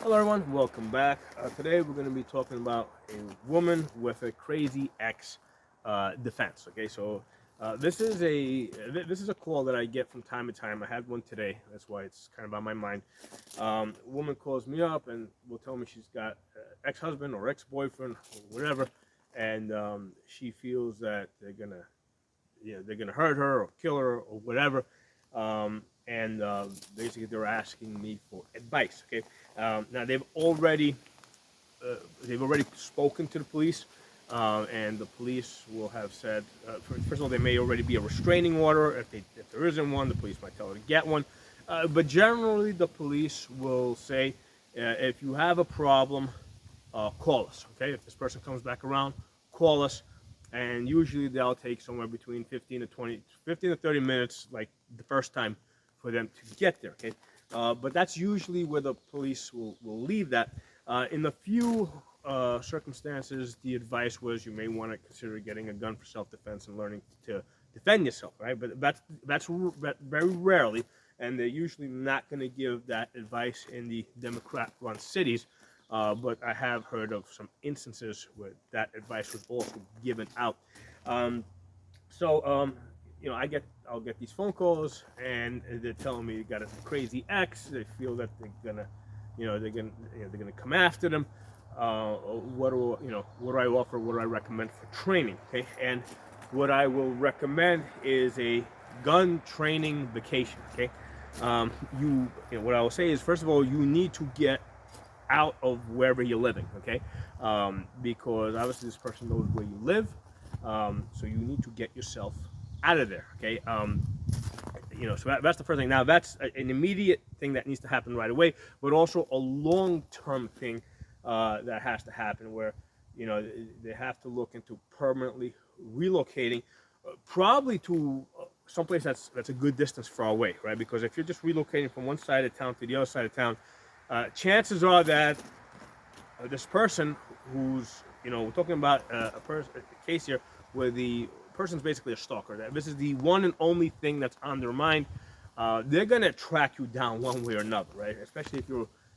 Hello everyone, welcome back. Today we're going to be talking about a woman with a crazy ex defense. Okay, so this is a call that I get from time to time. I had one today, that's why it's kind of on my mind. A woman calls me up and will tell me she's got ex-husband or ex-boyfriend or whatever, and she feels that they're gonna hurt her or kill her or whatever. And basically they're asking me for advice. Okay, now they've already spoken to the police, and the police will have said, first of all, there may already be a restraining order. If there isn't one, the police might tell her to get one. But generally, the police will say, if you have a problem, call us. Okay, if this person comes back around, call us, and usually they'll take somewhere between 15 to 30 minutes, like the first time, for them to get there. Okay, but that's usually where the police will leave that. In a few circumstances, the advice was you may want to consider getting a gun for self-defense and learning to defend yourself, right? But that's very rarely, and they're usually not going to give that advice in the Democrat-run cities. But I have heard of some instances where that advice was also given out. Um, so, I'll get these phone calls, and they're telling me you got a crazy ex. They feel that they're gonna come after them. What do I offer? What do I recommend for training? Okay, and what I will recommend is a gun training vacation. Okay, what I will say is, first of all, you need to get out of wherever you're living. Okay, because obviously this person knows where you live, so you need to get yourself out of there. Okay, so that's the first thing. Now that's an immediate thing that needs to happen right away, but also a long-term thing that has to happen, where they have to look into permanently relocating, probably to someplace that's a good distance far away, right? Because if you're just relocating from one side of town to the other side of town, chances are that this person who's, we're talking about a case here where the person's basically a stalker. That this is the one and only thing that's on their mind. They're gonna track you down one way or another, right? Especially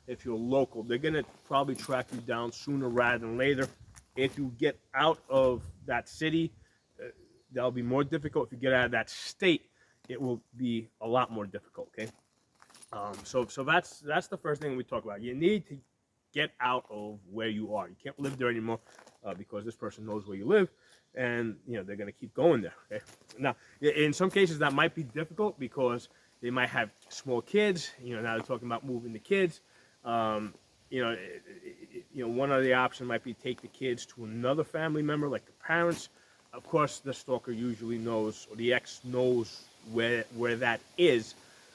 if you're local, they're gonna probably track you down sooner rather than later. If you get out of that city, that'll be more difficult. If you get out of that state, it will be a lot more difficult. Okay. So that's the first thing we talk about. You need to get out of where you are. You can't live there anymore because this person knows where you live, and they're going to keep going there. Okay? Now, in some cases that might be difficult because they might have small kids. Now they're talking about moving the kids. One of the options might be take the kids to another family member, like the parents. Of course, the stalker usually knows, or the ex knows where that is.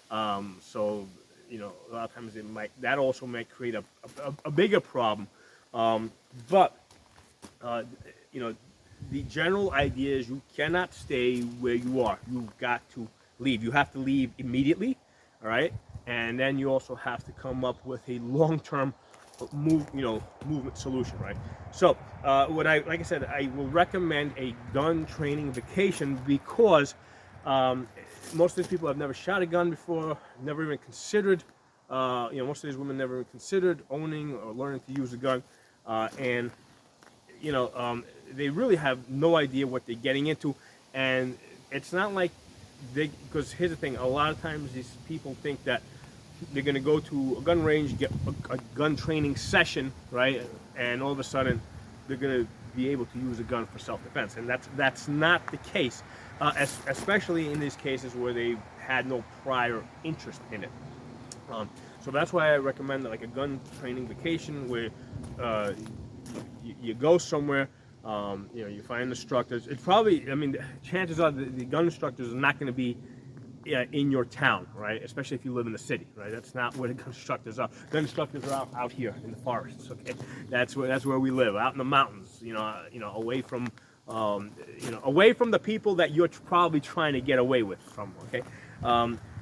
So a lot of times that also might create a bigger problem. But the general idea is you cannot stay where you are. You've got to leave. You have to leave immediately, all right? And then you also have to come up with a long-term movement solution, right? So like I said, I will recommend a gun training vacation because most of these people have never shot a gun before, never even considered, most of these women never even considered owning or learning to use a gun, and they really have no idea what they're getting into. And it's not like because here's the thing, a lot of times these people think that they're going to go to a gun range, get a gun training session, right, and all of a sudden they're going to be able to use a gun for self-defense, and that's not the case, especially in these cases where they've had no prior interest in it. So that's why I recommend like a gun training vacation where you go somewhere, you find instructors. It's probably, chances are the gun instructors are not going to be in your town, right? Especially if you live in the city, right? That's not where the gun instructors are. Gun instructors are out here in the forests, okay? That's where we live, out in the mountains, away from away from the people that you're probably trying to get away from, okay?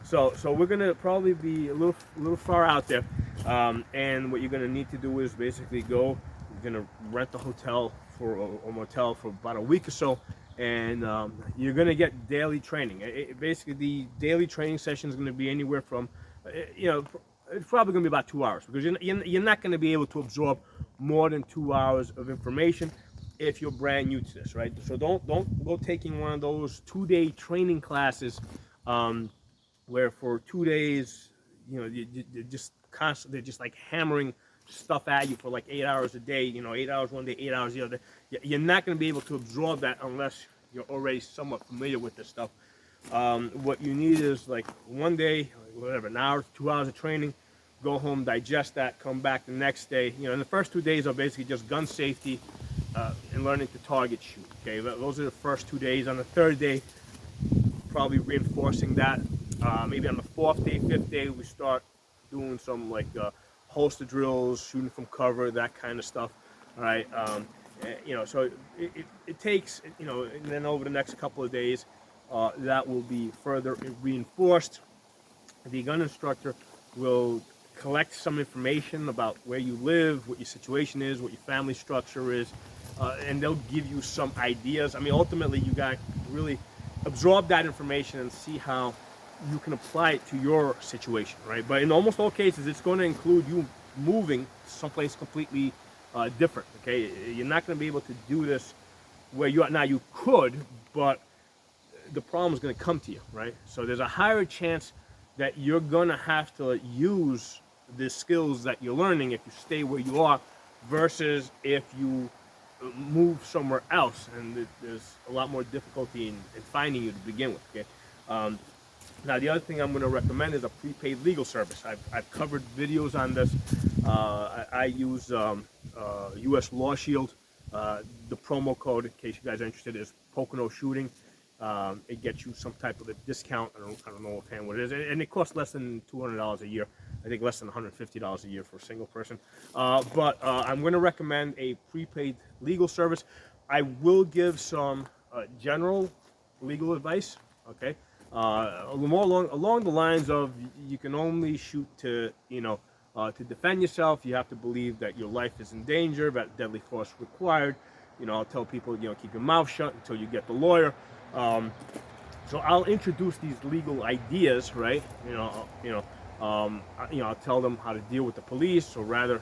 So we're gonna probably be a little far out there, and what you're gonna need to do is basically you're gonna rent a hotel or motel for about a week or so, and you're going to get daily training. Basically, the daily training session is going to be anywhere from, it's probably going to be about 2 hours, because you're not going to be able to absorb more than 2 hours of information if you're brand new to this, right? So don't go taking one of those 2-day training classes, where for 2 days, you're just constantly just like hammering stuff at you for like 8 hours a day. 8 hours one day, 8 hours the other. You're not going to be able to absorb that unless you're already somewhat familiar with this stuff. What you need is like one day, whatever, an hour, 2 hours of training. Go home, digest that, come back the next day. And the first 2 days are basically just gun safety, and learning to target shoot. Okay, those are the first 2 days. On the third day, probably reinforcing that. Maybe on the fourth day, fifth day, we start doing some like holster drills, shooting from cover, that kind of stuff. All right. So it takes, and then over the next couple of days, that will be further reinforced. The gun instructor will collect some information about where you live, what your situation is, what your family structure is, and they'll give you some ideas. I mean, ultimately, you got to really absorb that information and see how you can apply it to your situation, right? But in almost all cases, it's going to include you moving someplace completely different, okay? You're not going to be able to do this where you are now. You could, but the problem is going to come to you, right? So there's a higher chance that you're going to have to use the skills that you're learning if you stay where you are, versus if you move somewhere else, and there's a lot more difficulty in finding you to begin with, okay? Now, the other thing I'm going to recommend is a prepaid legal service. I've covered videos on this. I use U.S. Law Shield. The promo code, in case you guys are interested, is Pocono Shooting. It gets you some type of a discount. I don't know offhand what it is, and it costs less than $200 a year. I think less than $150 a year for a single person. But I'm going to recommend a prepaid legal service. I will give some general legal advice. Okay, more along the lines of you can only shoot to to defend yourself. You have to believe that your life is in danger, that deadly force required. I'll tell people, keep your mouth shut until you get the lawyer. So I'll introduce these legal ideas, right? I'll tell them how to deal with the police, or rather,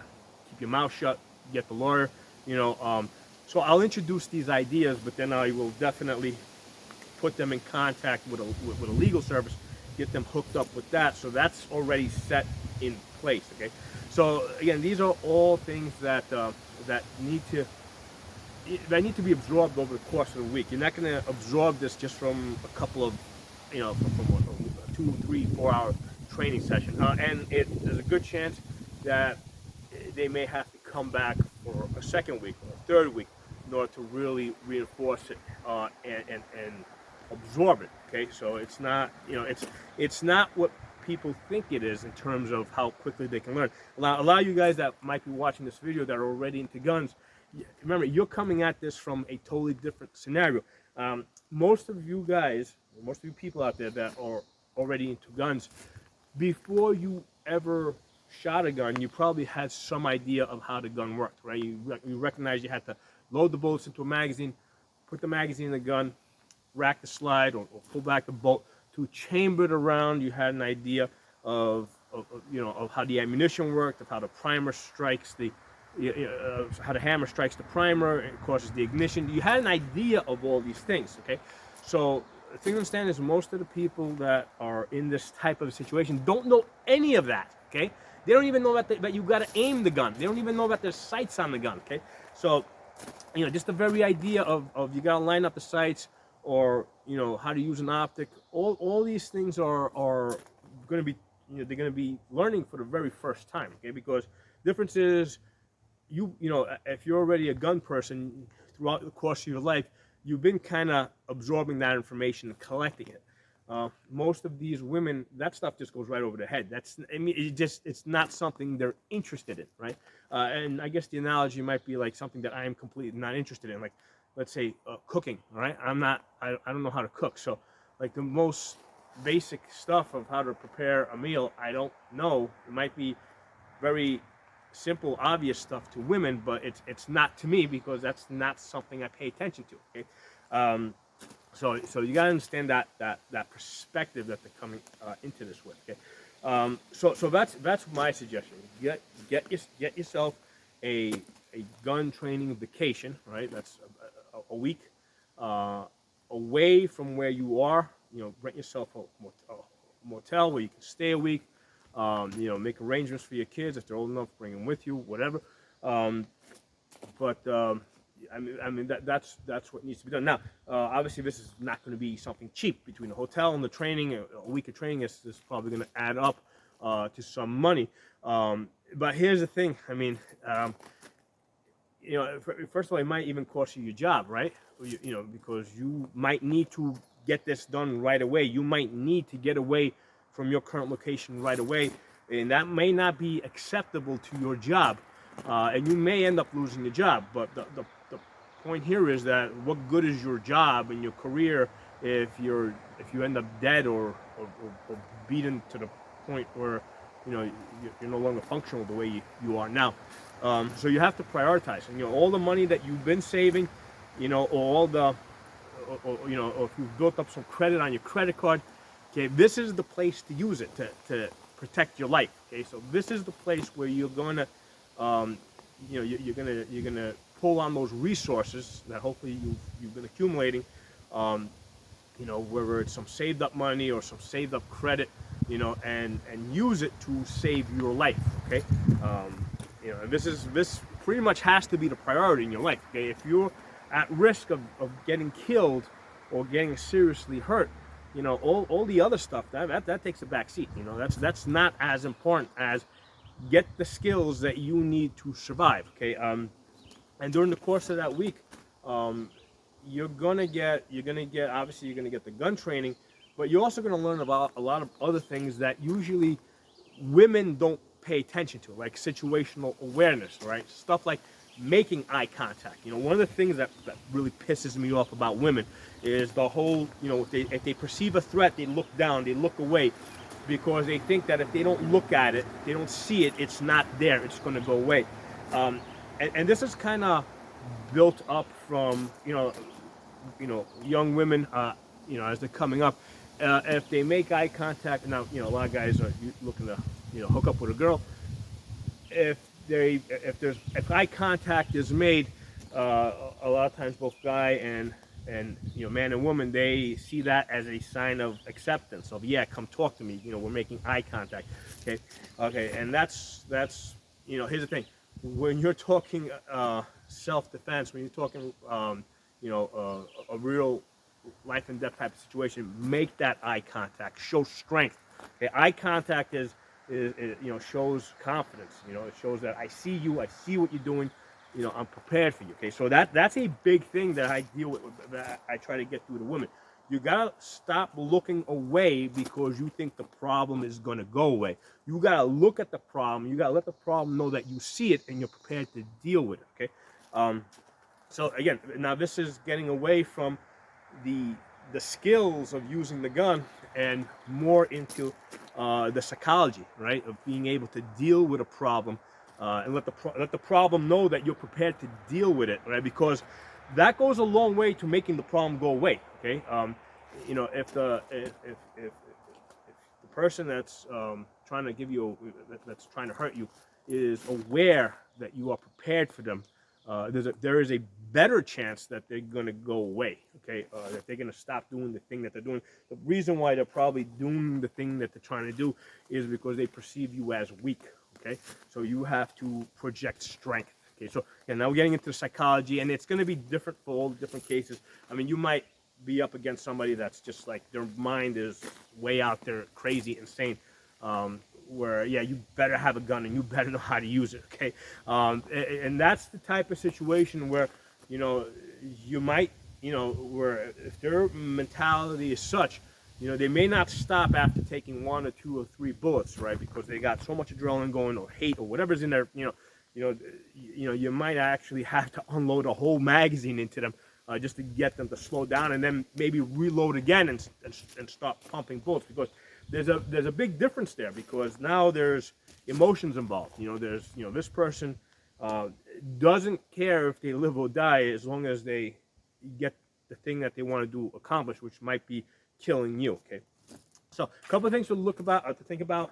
keep your mouth shut, get the lawyer. So I'll introduce these ideas, but then I will definitely put them in contact with a legal service, get them hooked up with that. So that's already set in place. Okay. So again, these are all things that need to be absorbed over the course of the week. You're not going to absorb this just from a couple of, from a 2, 3, 4 hour training session. And there's a good chance that they may have to come back for a second week or a third week in order to really reinforce it and absorb it. Okay, so it's not, it's not what people think it is in terms of how quickly they can learn. A lot of you guys that might be watching this video that are already into guns, remember, you're coming at this from a totally different scenario. Most of you guys, most of you people out there that are already into guns, before you ever shot a gun, you probably had some idea of how the gun worked, right? You recognize you had to load the bullets into a magazine, put the magazine in the gun, rack the slide, or pull back the bolt to chamber it around. You had an idea of how the ammunition worked, of how the primer strikes how the hammer strikes the primer, it causes the ignition. You had an idea of all these things, okay? So the thing to understand is most of the people that are in this type of situation don't know any of that, okay? They don't even know that you got to aim the gun. They don't even know that there's sights on the gun, okay? So, just the very idea of you got to line up the sights, or, how to use an optic, all these things are going to be, they're going to be learning for the very first time, okay? Because difference is, if you're already a gun person throughout the course of your life, you've been kind of absorbing that information and collecting it. Most of these women, that stuff just goes right over their head. It's not something they're interested in, right? And I guess the analogy might be like something that I am completely not interested in, like, let's say cooking, right? I don't know how to cook, so like the most basic stuff of how to prepare a meal, I don't know. It might be very simple, obvious stuff to women, but it's not to me, because that's not something I pay attention to. Okay, so you gotta understand that perspective that they're coming into this with. Okay, So that's my suggestion. Get yourself a gun training vacation, right? That's a week uh, away from where you are. Rent yourself a motel where you can stay a week. Make arrangements for your kids if they're old enough, bring them with you, whatever. Um, but that's what needs to be done. Now, obviously, this is not going to be something cheap. Between the hotel and the training, a week of training is probably going to add up to some money. But here's the thing. First of all, it might even cost you your job, right? Because you might need to get this done right away. You might need to get away from your current location right away, and that may not be acceptable to your job, and you may end up losing the job. But the point here is that what good is your job and your career if you end up dead or beaten to the point where you're no longer functional the way you are now. So you have to prioritize. And all the money that you've been saving, or all the, or if you've built up some credit on your credit card, okay, this is the place to use it to protect your life. Okay, so this is the place where you're gonna, you're gonna pull on those resources that hopefully you've been accumulating. Whether it's some saved up money or some saved up credit, and use it to save your life. Okay. And this pretty much has to be the priority in your life. Okay, if you're at risk of getting killed or getting seriously hurt, all the other stuff that takes a back seat. That's not as important as get the skills that you need to survive. Okay, and during the course of that week, you're gonna get obviously you're gonna get the gun training, but you're also gonna learn about a lot of other things that usually women don't pay attention to, like situational awareness, right? Stuff like making eye contact. One of the things that really pisses me off about women is the whole, if they perceive a threat, they look down, they look away, because they think that if they don't look at it, they don't see it, it's not there, it's going to go away. And this is kind of built up from, young women, as they're coming up. If they make eye contact, now, a lot of guys are looking to, hook up with a girl. If eye contact is made, a lot of times both guy and man and woman, they see that as a sign of acceptance of, yeah, come talk to me. We're making eye contact. Okay, and that's here's the thing. When you're talking self-defense, when you're talking a real life and death type of situation, make that eye contact, show strength. Okay, eye contact is shows confidence. It shows that I see you, I see what you're doing, I'm prepared for you. Okay, so that's a big thing that I deal with, that I try to get through to women. You gotta stop looking away because you think the problem is gonna go away. You gotta look at the problem. You gotta let the problem know that you see it and you're prepared to deal with it. Okay. So again, now this is getting away from the skills of using the gun and more into the psychology, right, of being able to deal with a problem and let the problem know that you're prepared to deal with it, right? Because that goes a long way to making the problem go away. Okay, if the person that's trying to give you that's trying to hurt you is aware that you are prepared for them, there is a better chance that they're going to go away. Okay, that they're going to stop doing the thing that they're doing. The reason why they're probably doing the thing that they're trying to do is because they perceive you as weak. Okay, so you have to project strength. Okay, so and now we're getting into the psychology, and it's going to be different for all the different cases. I mean, you might be up against somebody that's just like their mind is way out there, crazy, insane. Where you better have a gun and you better know how to use it. Okay, and that's the type of situation where you might where if their mentality is such, they may not stop after taking 1 or 2 or 3 bullets, right? Because they got so much adrenaline going, or hate, or whatever's in there. You might actually have to unload a whole magazine into them just to get them to slow down, and then maybe reload again and start pumping bullets, because there's a big difference there, because now there's emotions involved. There's this person doesn't care if they live or die as long as they get the thing that they want to do accomplished, which might be killing you. Okay, So a couple of things to look about, to think about,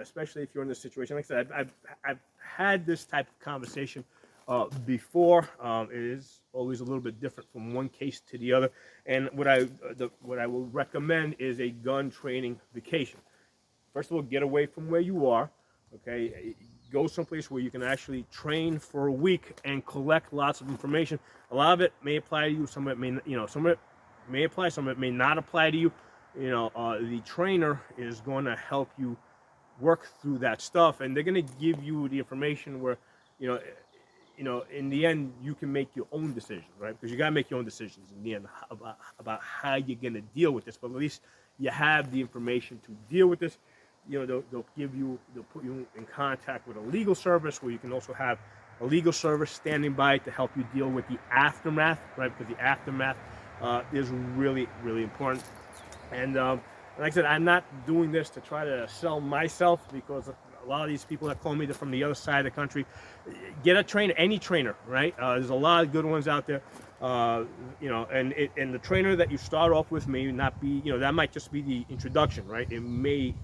especially if you're in this situation. Like I said, I've had this type of conversation before. It is always a little bit different from one case to the other. And what I will recommend is a gun training vacation. First of all, get away from where you are. Okay, go someplace where you can actually train for a week and collect lots of information. A lot of it may apply to you. Some of it may, some of it may apply. Some of it may not apply to you. The trainer is going to help you work through that stuff, and they're going to give you the information where, you know, in the end, you can make your own decisions, right? Because you got to make your own decisions in the end about how you're going to deal with this. But at least you have the information to deal with this. They'll put you in contact with a legal service where you can also have a legal service standing by to help you deal with the aftermath, right? Because the aftermath is really, really important. And like I said, I'm not doing this to try to sell myself, because a lot of these people that call me, they're from the other side of the country. Get a trainer, any trainer, right? There's a lot of good ones out there. And the trainer that you start off with may not be, that might just be the introduction, right? It may,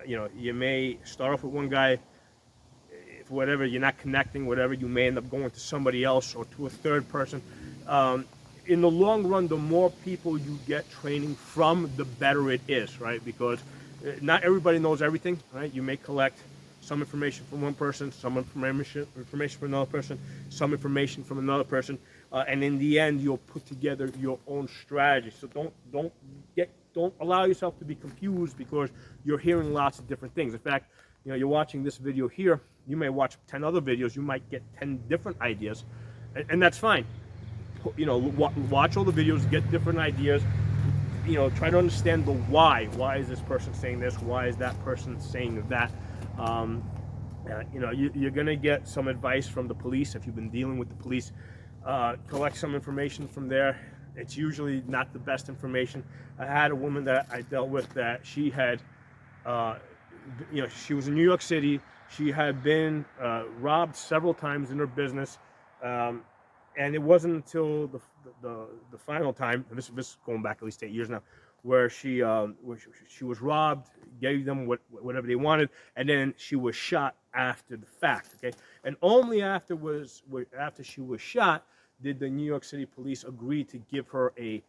you may start off with one guy. If whatever you're not connecting, whatever, you may end up going to somebody else or to a third person. In the long run, the more people you get training from, the better it is, right? Because not everybody knows everything, right? You may collect some information from one person, some information from another person, some information from another person, and in the end, you'll put together your own strategy. So don't allow yourself to be confused because you're hearing lots of different things. In fact, you're watching this video here. You may watch 10 other videos. You might get 10 different ideas, and that's fine. Watch all the videos, get different ideas. Try to understand the why. Why is this person saying this? Why is that person saying that? You're gonna get some advice from the police if you've been dealing with the police. Collect some information from there. It's usually not the best information. I had a woman that I dealt with that she had, she was in New York City. She had been robbed several times in her business. And it wasn't until the final time, and this is going back at least 8 years now, where she was robbed, gave them whatever they wanted, and then she was shot after the fact. Okay, and only after she was shot did the New York City police agree to give her a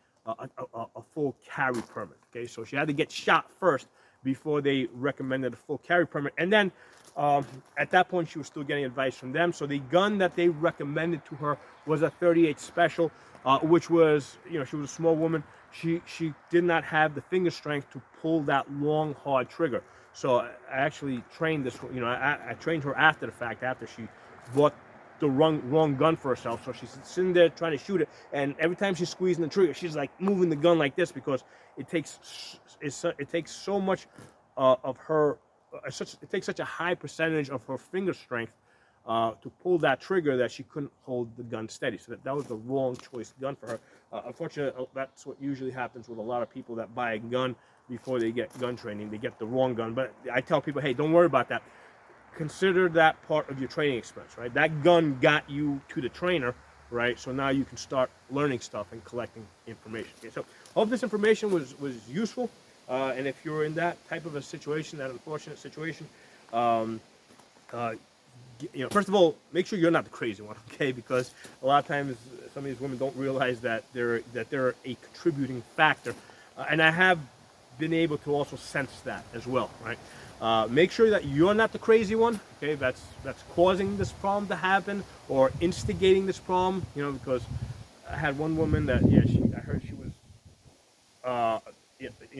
full carry permit. Okay, so she had to get shot first before they recommended a full carry permit, and then at that point she was still getting advice from them. So the gun that they recommended to her was a .38 special, which was, she was a small woman. She did not have the finger strength to pull that long, hard trigger. So I actually trained this, I trained her after the fact, after she bought the wrong gun for herself. So she's sitting there trying to shoot it, and every time she's squeezing the trigger, she's like moving the gun like this, because it takes so much of her, it takes such a high percentage of her finger strength to pull that trigger that she couldn't hold the gun steady. So that was the wrong choice gun for her. Unfortunately, that's what usually happens with a lot of people that buy a gun before they get gun training. They get the wrong gun. But I tell people, hey, don't worry about that. Consider that part of your training expense, right? That gun got you to the trainer, right? So now you can start learning stuff and collecting information. Okay, so hope this information was useful. And if you're in that type of a situation, that unfortunate situation, first of all, make sure you're not the crazy one, okay? Because a lot of times some of these women don't realize that they're a contributing factor, and I have been able to also sense that as well, right? Make sure that you're not the crazy one, okay? That's causing this problem to happen or instigating this problem, because I had one woman that I heard she was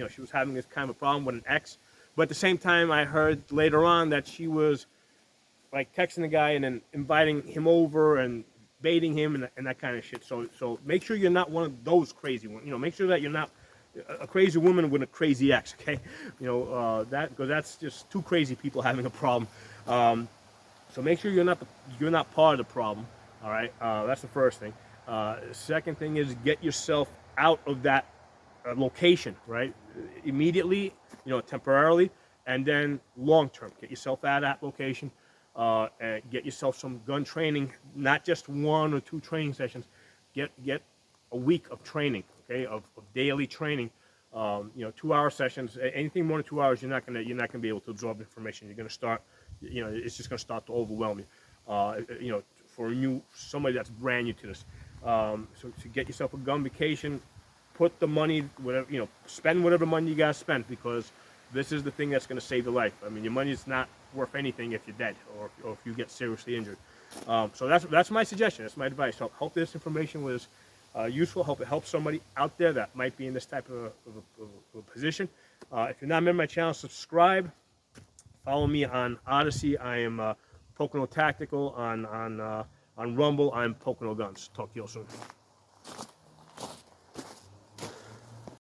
she was having this kind of a problem with an ex, but at the same time I heard later on that she was like texting the guy and then inviting him over and baiting him and that kind of shit. So make sure you're not one of those crazy ones. Make sure that you're not a crazy woman with a crazy ex, okay? Because that's just two crazy people having a problem. So make sure you're not part of the problem. All right, that's the first thing. Second thing is get yourself out of that location, right? Immediately, temporarily, and then long term. Get yourself out of that location. And get yourself some gun training, not just 1 or 2 training sessions. Get a week of training, okay, of daily training, You know, 2 hour sessions, anything more than 2 hours, you're not gonna be able to absorb information. You're gonna start, you know, it's just gonna start to overwhelm you. You know, for somebody that's brand new to this. So to get yourself a gun vacation, put the money, whatever, you know, spend whatever money you guys spent, because this is the thing that's going to save your life. I mean, your money is not worth anything if you're dead, or if you get seriously injured. So that's my suggestion. That's my advice. So hope this information was useful. Hope it helps somebody out there that might be in this type of a position. If you're not a member of my channel, subscribe. Follow me on Odyssey. I am Pocono Tactical. On Rumble, I'm Pocono Guns. Talk to you all soon.